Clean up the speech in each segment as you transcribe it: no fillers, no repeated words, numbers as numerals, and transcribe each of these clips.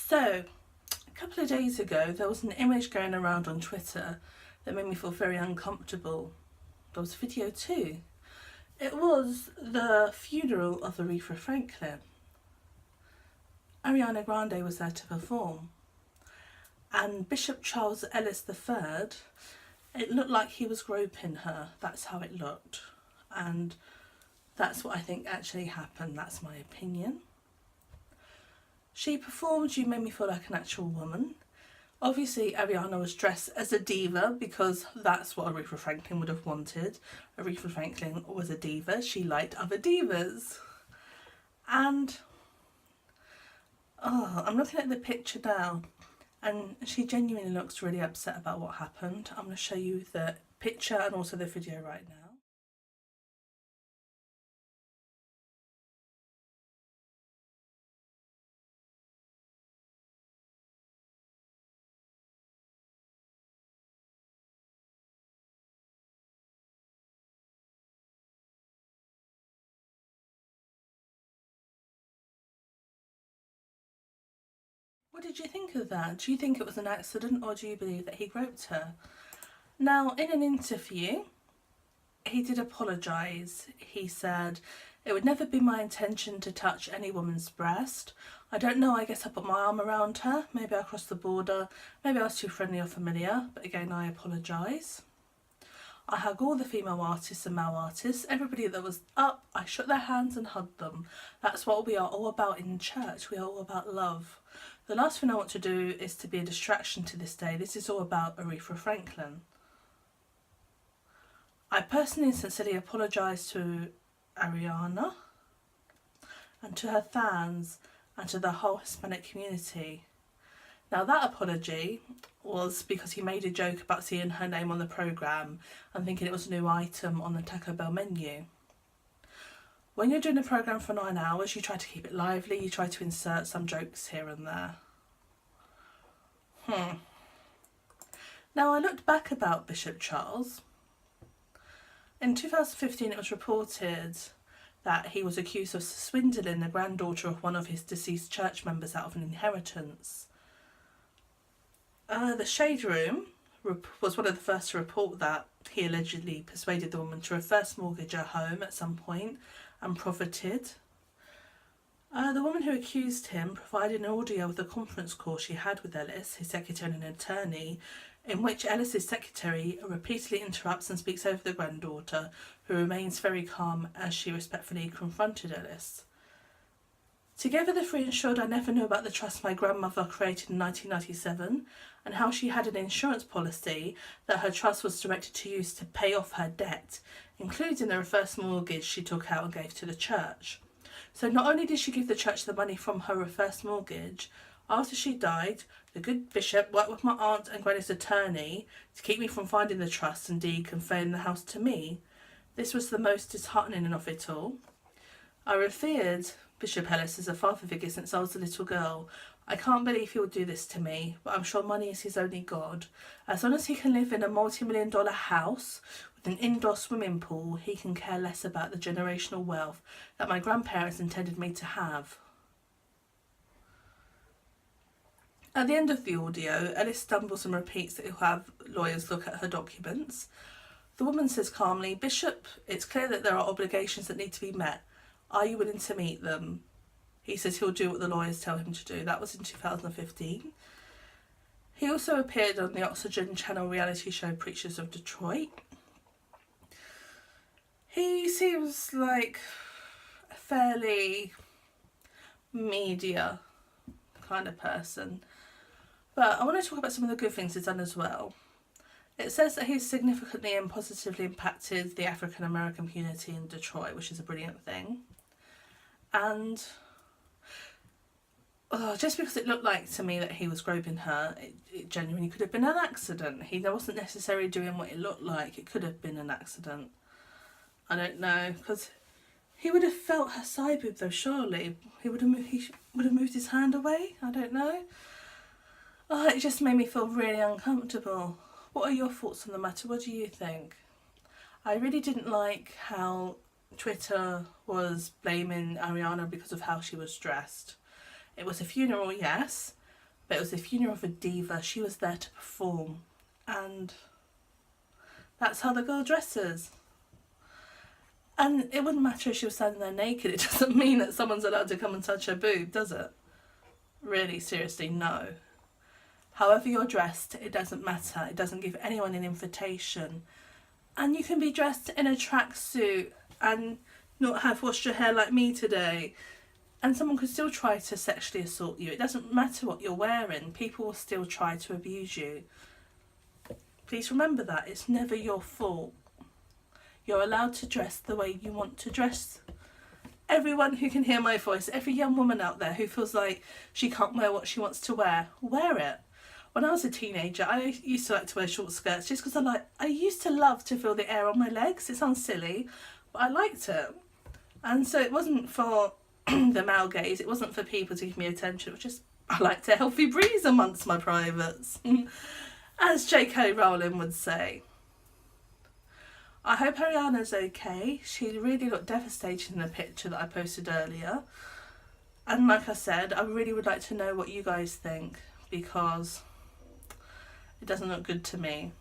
So, a couple of days ago, there was an image going around on Twitter that made me feel very uncomfortable. There was a video too. It was the funeral of Aretha Franklin. Ariana Grande was there to perform. And Bishop Charles Ellis III, it looked like he was groping her. That's how it looked. And that's what I think actually happened. That's my opinion. She performed You Made Me Feel Like an Actual Woman. Obviously, Ariana was dressed as a diva because that's what Aretha Franklin would have wanted. Aretha Franklin was a diva. She liked other divas. And I'm looking at the picture now, and she genuinely looks really upset about what happened. I'm going to show you the picture and also the video right now. What did you think of that? Do you think it was an accident, or do you believe that he groped her? Now, in an interview, he did apologise. He said, "It would never be my intention to touch any woman's breast. I don't know, I guess I put my arm around her. Maybe I crossed the border. Maybe I was too friendly or familiar. But again, I apologise. I hug all the female artists and male artists. Everybody that was up, I shook their hands and hugged them. That's what we are all about in church. We are all about love. The last thing I want to do is to be a distraction to this day. This is all about Aretha Franklin. I personally and sincerely apologise to Ariana and to her fans and to the whole Hispanic community." Now, that apology was because he made a joke about seeing her name on the programme and thinking it was a new item on the Taco Bell menu. When you're doing a programme for 9 hours, you try to keep it lively, you try to insert some jokes here and there. Now, I looked back about Bishop Charles. In 2015, it was reported that he was accused of swindling the granddaughter of one of his deceased church members out of an inheritance. The Shade Room was one of the first to report that he allegedly persuaded the woman to reverse mortgage her home at some point and profited. The woman who accused him provided an audio of the conference call she had with Ellis, his secretary and attorney, in which Ellis's secretary repeatedly interrupts and speaks over the granddaughter, who remains very calm as she respectfully confronted Ellis. Together, the three ensured I never knew about the trust my grandmother created in 1997 and how she had an insurance policy that her trust was directed to use to pay off her debt, including the reverse mortgage she took out and gave to the church. So not only did she give the church the money from her reverse mortgage, after she died, the good bishop worked with my aunt and granny's attorney to keep me from finding the trust and deed conveying the house to me. This was the most disheartening of it all. I revered Bishop Ellis as a father figure since I was a little girl. I can't believe he would do this to me, but I'm sure money is his only god. As long as he can live in a multi-million-dollar house with an indoor swimming pool, he can care less about the generational wealth that my grandparents intended me to have." At the end of the audio, Ellis stumbles and repeats that he'll have lawyers look at her documents. The woman says calmly, "Bishop, it's clear that there are obligations that need to be met. Are you willing to meet them?" He says he'll do what the lawyers tell him to do. That was in 2015. He also appeared on the Oxygen Channel reality show Preachers of Detroit. He seems like a fairly media kind of person. But I want to talk about some of the good things he's done as well. It says that he's significantly and positively impacted the African American community in Detroit, which is a brilliant thing. And just because it looked like to me that he was groping her, it genuinely could have been an accident. He wasn't necessarily doing what it looked like. It could have been an accident. I don't know, because he would have felt her side boob though, surely. He would have moved his hand away. I don't know. It just made me feel really uncomfortable. What are your thoughts on the matter? What do you think? I really didn't like how Twitter was blaming Ariana because of how she was dressed. It was a funeral, yes, But it was the funeral of a diva. She was there to perform. And that's how the girl dresses. And it wouldn't matter if she was standing there naked. It doesn't mean that someone's allowed to come and touch her boob, does it? Really, seriously, no. However you're dressed, it doesn't matter. It doesn't give anyone an invitation. And you can be dressed in a tracksuit and not have washed your hair like me today. And someone could still try to sexually assault you. It doesn't matter what you're wearing. People will still try to abuse you. Please remember that. It's never your fault. You're allowed to dress the way you want to dress. Everyone who can hear my voice, every young woman out there who feels like she can't wear what she wants to wear it. When I was a teenager, I used to like to wear short skirts just because I used to love to feel the air on my legs. It sounds silly, but I liked it. And so it wasn't for the male gaze, it wasn't for people to give me attention, it was just, I liked a healthy breeze amongst my privates. As J.K. Rowling would say. I hope Ariana's okay. She really looked devastated in the picture that I posted earlier. And like I said, I really would like to know what you guys think, because it doesn't look good to me.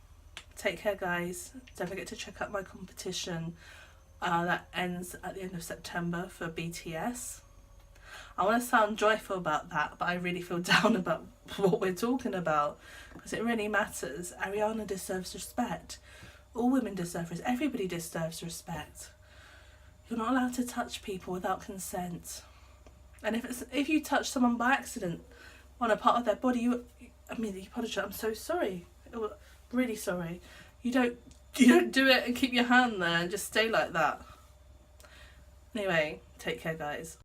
Take care, guys. Don't forget to check out my competition that ends at the end of September for BTS. I want to sound joyful about that, but I really feel down about what we're talking about, because it really matters. Ariana deserves respect. All women deserve respect. Everybody deserves respect. You're not allowed to touch people without consent. And if you touch someone by accident on a part of their body, you apologise. I'm so sorry. Really sorry. You don't do it and keep your hand there and just stay like that. Anyway, take care, guys.